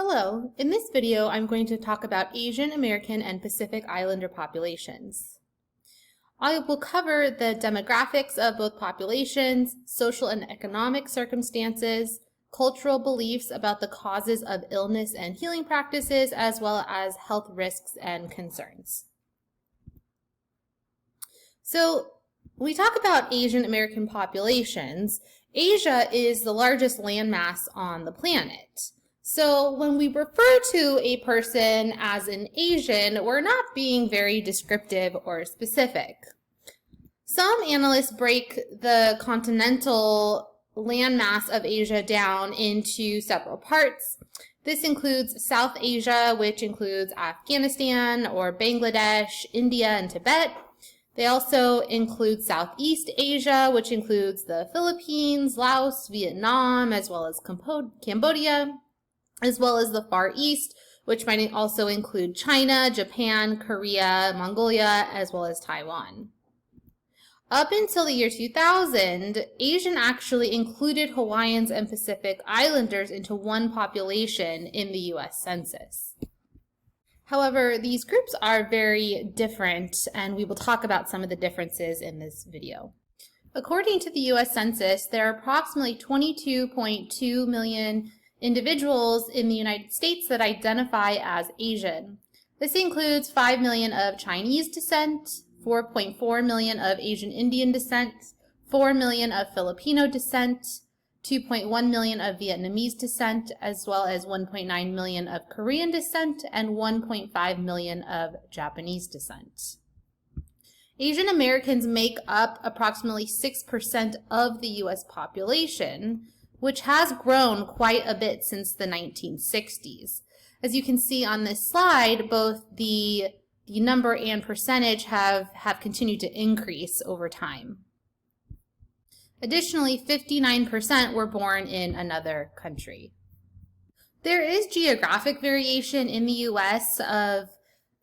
Hello, in this video I'm going to talk about Asian American and Pacific Islander populations. I will cover the demographics of both populations, social and economic circumstances, cultural beliefs about the causes of illness and healing practices, as well as health risks and concerns. So, when we talk about Asian American populations, Asia is the largest landmass on the planet. So when we refer to a person as an Asian, we're not being very descriptive or specific. Some analysts break the continental landmass of Asia down into several parts. This includes South Asia, which includes Afghanistan or Bangladesh, India, and Tibet. They also include Southeast Asia, which includes the Philippines, Laos, Vietnam, as well as Cambodia, as well as the Far East, which might also include China, Japan, Korea, Mongolia, as well as Taiwan. Up until the year 2000, Asian actually included Hawaiians and Pacific Islanders into one population in the U.S. Census. However, these groups are very different, and we will talk about some of the differences in this video. According to the U.S. Census, there are approximately 22.2 million individuals in the United States that identify as Asian. This includes 5 million of Chinese descent, 4.4 million of Asian Indian descent, 4 million of Filipino descent, 2.1 million of Vietnamese descent, as well as 1.9 million of Korean descent and 1.5 million of Japanese descent. Asian Americans make up approximately 6% of the U.S. population, which has grown quite a bit since the 1960s. As you can see on this slide, both the number and percentage have continued to increase over time. Additionally, 59% were born in another country. There is geographic variation in the U.S. of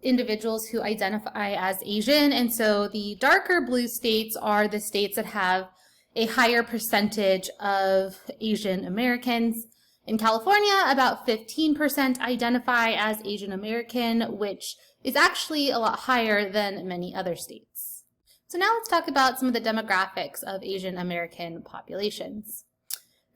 individuals who identify as Asian, and so the darker blue states are the states that have a higher percentage of Asian Americans. In California, about 15% identify as Asian American, which is actually a lot higher than many other states. So now let's talk about some of the demographics of Asian American populations.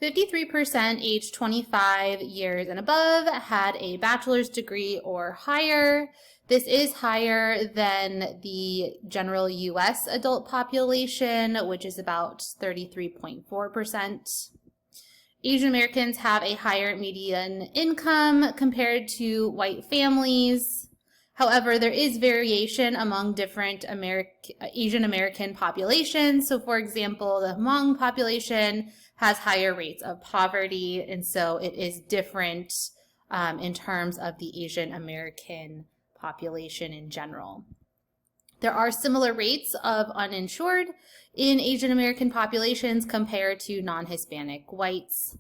53% aged 25 years and above had a bachelor's degree or higher. This is higher than the general U.S. adult population, which is about 33.4%. Asian Americans have a higher median income compared to white families. However, there is variation among different Asian American populations. So, for example, the Hmong population has higher rates of poverty, and so it is different in terms of the Asian American population in general. There are similar rates of uninsured in Asian American populations compared to non-Hispanic whites.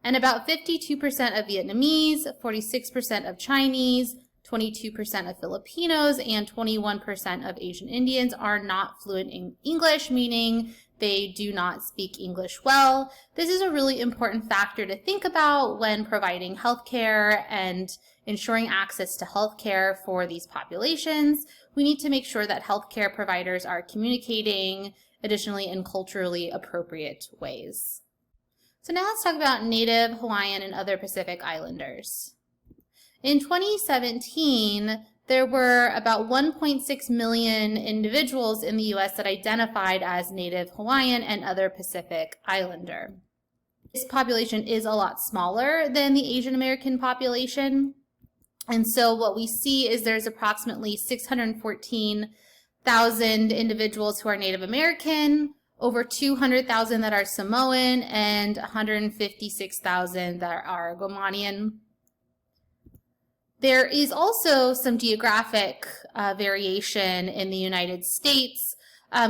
And about 52% of Vietnamese, 46% of Chinese, 22% of Filipinos, and 21% of Asian Indians are not fluent in English, meaning they do not speak English well. This is a really important factor to think about when providing healthcare and ensuring access to healthcare for these populations. We need to make sure that healthcare providers are communicating, additionally, in culturally appropriate ways. So now let's talk about Native, Hawaiian, and other Pacific Islanders. In 2017, there were about 1.6 million individuals in the U.S. that identified as Native Hawaiian and other Pacific Islander. This population is a lot smaller than the Asian American population. And so what we see is there's approximately 614,000 individuals who are Native American, over 200,000 that are Samoan, and 156,000 that are Guamanian. There is also some geographic variation in the United States.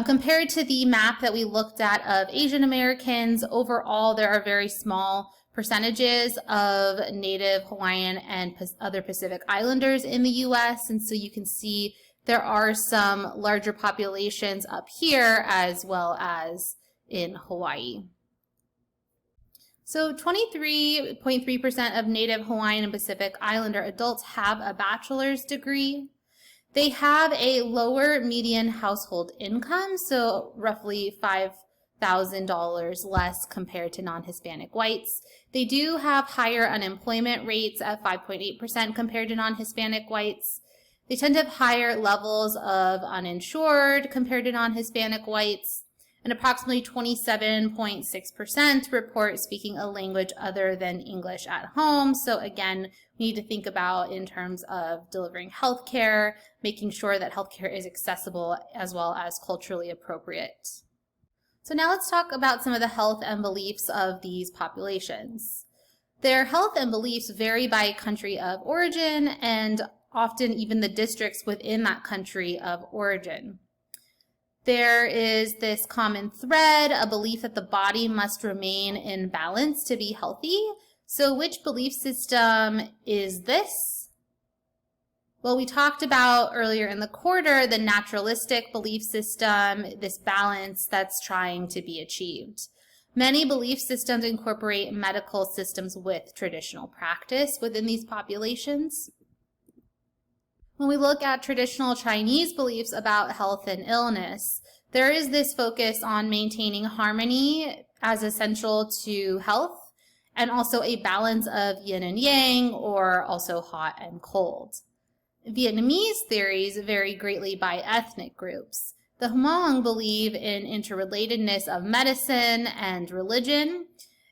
Compared to the map that we looked at of Asian Americans, overall there are very small percentages of Native Hawaiian and other Pacific Islanders in the U.S. And so you can see there are some larger populations up here as well as in Hawaii. So 23.3% of Native Hawaiian and Pacific Islander adults have a bachelor's degree. They have a lower median household income, so roughly $5,000 less compared to non-Hispanic whites. They do have higher unemployment rates at 5.8% compared to non-Hispanic whites. They tend to have higher levels of uninsured compared to non-Hispanic whites. And approximately 27.6% report speaking a language other than English at home. So again, we need to think about in terms of delivering healthcare, making sure that healthcare is accessible as well as culturally appropriate. So now let's talk about some of the health and beliefs of these populations. Their health and beliefs vary by country of origin and often even the districts within that country of origin. There is this common thread, a belief that the body must remain in balance to be healthy. So which belief system is this? Well, we talked about earlier in the quarter the naturalistic belief system, this balance that's trying to be achieved. Many belief systems incorporate medical systems with traditional practice within these populations. When we look at traditional Chinese beliefs about health and illness, there is this focus on maintaining harmony as essential to health, and also a balance of yin and yang, or also hot and cold. Vietnamese theories vary greatly by ethnic groups. The Hmong believe in interrelatedness of medicine and religion,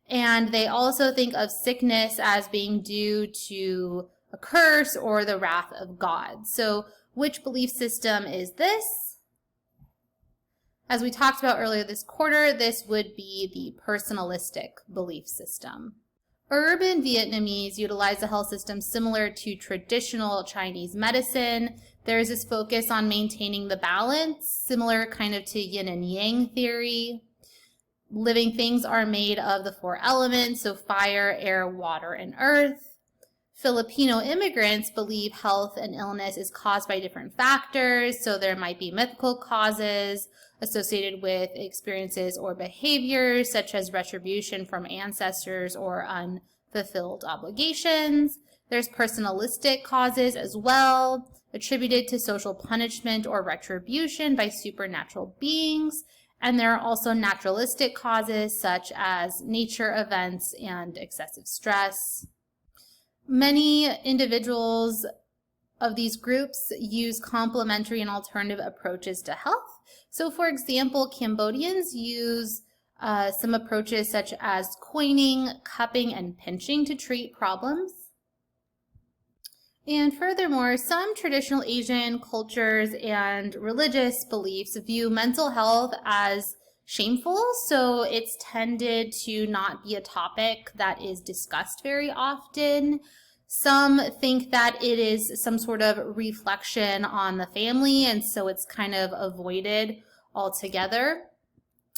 and they also think of sickness as being due to a curse or the wrath of God. So which belief system is this? As we talked about earlier this quarter, this would be the personalistic belief system. Urban Vietnamese utilize a health system similar to traditional Chinese medicine. There's this focus on maintaining the balance, similar kind of to yin and yang theory. Living things are made of the four elements, so fire, air, water, and earth. Filipino immigrants believe health and illness is caused by different factors, so there might be mythical causes associated with experiences or behaviors such as retribution from ancestors or unfulfilled obligations. There's personalistic causes as well, attributed to social punishment or retribution by supernatural beings. And there are also naturalistic causes such as nature events and excessive stress. Many individuals of these groups use complementary and alternative approaches to health. So for example, Cambodians use some approaches such as coining, cupping, and pinching to treat problems. And furthermore, some traditional Asian cultures and religious beliefs view mental health as shameful, so it's tended to not be a topic that is discussed very often. Some think that it is some sort of reflection on the family, and so it's kind of avoided altogether.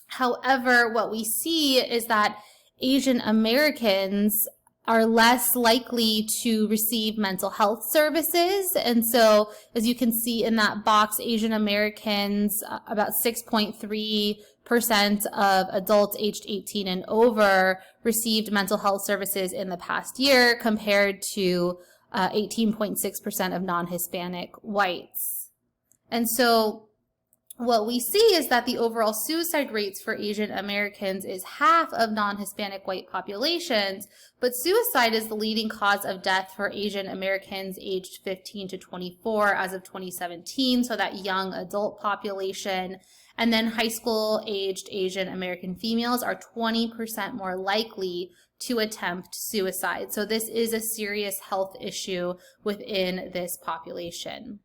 However, what we see is that Asian Americans are less likely to receive mental health services. And so, as you can see in that box, Asian Americans, about 6.3% of adults aged 18 and over received mental health services in the past year, compared to 18.6% of non-Hispanic whites. And so what we see is that the overall suicide rates for Asian Americans is half of non-Hispanic white populations, but suicide is the leading cause of death for Asian Americans aged 15 to 24 as of 2017, so that young adult population. And then high school aged Asian American females are 20% more likely to attempt suicide. So this is a serious health issue within this population.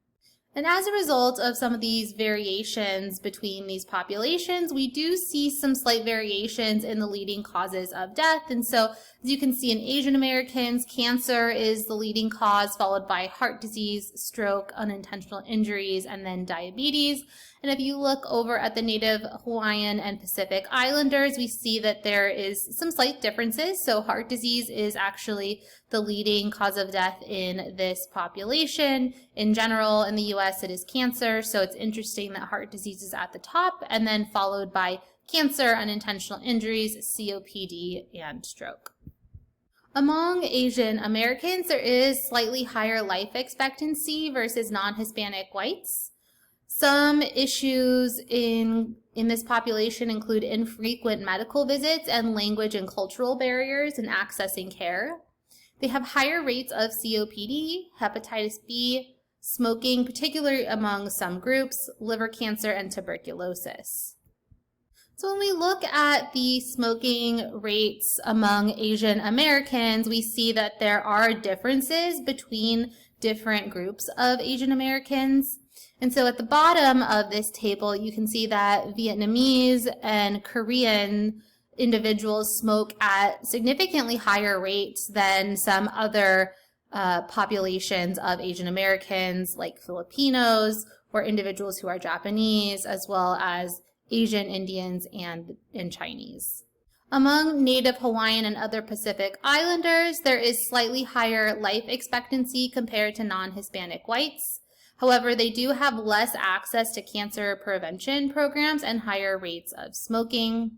And as a result of some of these variations between these populations, we do see some slight variations in the leading causes of death. And so, as you can see in Asian Americans, cancer is the leading cause, followed by heart disease, stroke, unintentional injuries, and then diabetes. And if you look over at the Native Hawaiian and Pacific Islanders, we see that there is some slight differences. So heart disease is actually the leading cause of death in this population. In general, in the US, it is cancer. So it's interesting that heart disease is at the top, and then followed by cancer, unintentional injuries, COPD, and stroke. Among Asian Americans, there is slightly higher life expectancy versus non-Hispanic whites. Some issues in this population include infrequent medical visits and language and cultural barriers in accessing care. They have higher rates of COPD, hepatitis B, smoking, particularly among some groups, liver cancer, and tuberculosis. So when we look at the smoking rates among Asian Americans, we see that there are differences between different groups of Asian Americans. And so at the bottom of this table, you can see that Vietnamese and Korean individuals smoke at significantly higher rates than some other populations of Asian Americans, like Filipinos or individuals who are Japanese, as well as Asian Indians and Chinese. Among Native Hawaiian and other Pacific Islanders, there is slightly higher life expectancy compared to non-Hispanic whites. However, they do have less access to cancer prevention programs and higher rates of smoking.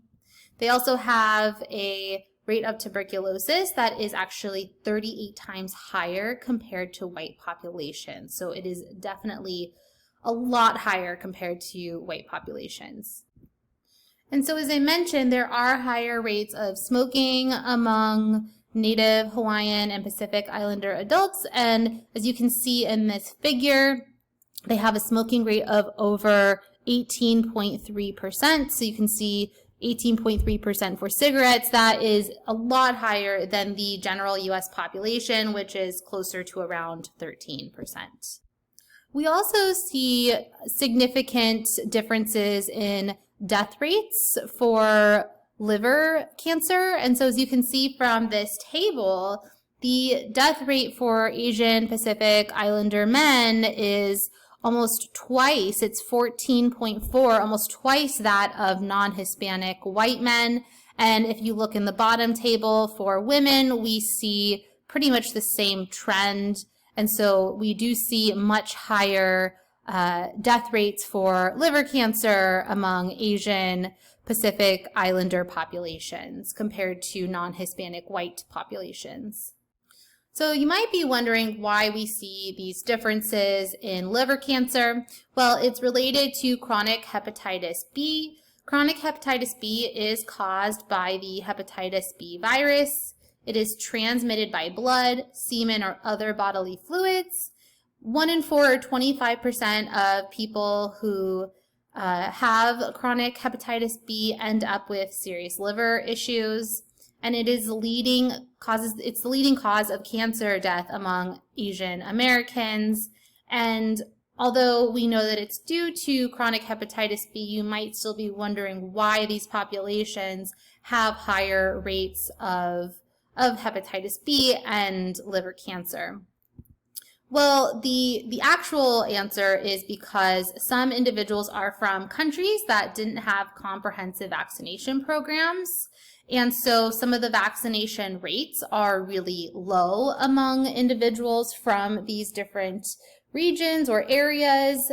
They also have a rate of tuberculosis that is actually 38 times higher compared to white populations. So it is definitely a lot higher compared to white populations. And so as I mentioned, there are higher rates of smoking among Native Hawaiian and Pacific Islander adults. And as you can see in this figure, they have a smoking rate of over 18.3%. So you can see 18.3% for cigarettes. That is a lot higher than the general US population, which is closer to around 13%. We also see significant differences in death rates for liver cancer. And so as you can see from this table, the death rate for Asian Pacific Islander men is almost twice, it's 14.4, almost twice that of non-Hispanic white men. And if you look in the bottom table for women, we see pretty much the same trend. And so we do see much higher death rates for liver cancer among Asian Pacific Islander populations compared to non-Hispanic white populations. So you might be wondering why we see these differences in liver cancer. Well, it's related to chronic hepatitis B. Chronic hepatitis B is caused by the hepatitis B virus. It is transmitted by blood, semen, or other bodily fluids. 1 in 4, or 25% of people who have chronic hepatitis B end up with serious liver issues. And it is the leading cause of cancer death among Asian Americans. And although we know that it's due to chronic hepatitis B, you might still be wondering why these populations have higher rates of hepatitis B and liver cancer. Well, the actual answer is because some individuals are from countries that didn't have comprehensive vaccination programs. And so some of the vaccination rates are really low among individuals from these different regions or areas.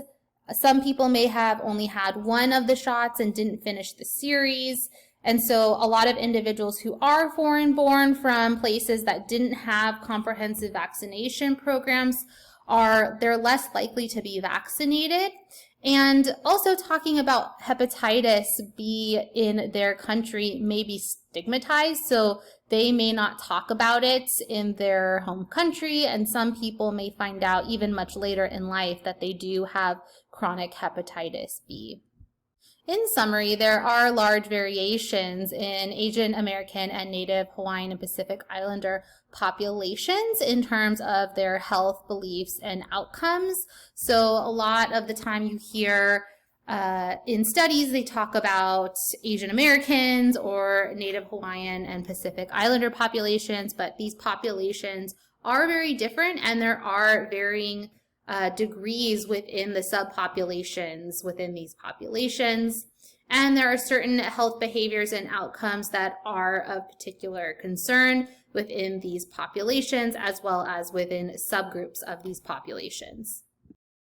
Some people may have only had one of the shots and didn't finish the series. And so a lot of individuals who are foreign-born from places that didn't have comprehensive vaccination programs they're less likely to be vaccinated. And also talking about hepatitis B in their country may be stigmatized, so they may not talk about it in their home country, and some people may find out even much later in life that they do have chronic hepatitis B. In summary, there are large variations in Asian American and Native Hawaiian and Pacific Islander populations in terms of their health beliefs and outcomes. So a lot of the time you hear in studies, they talk about Asian Americans or Native Hawaiian and Pacific Islander populations, but these populations are very different, and there are varying degrees within the subpopulations within these populations. And there are certain health behaviors and outcomes that are of particular concern within these populations, as well as within subgroups of these populations.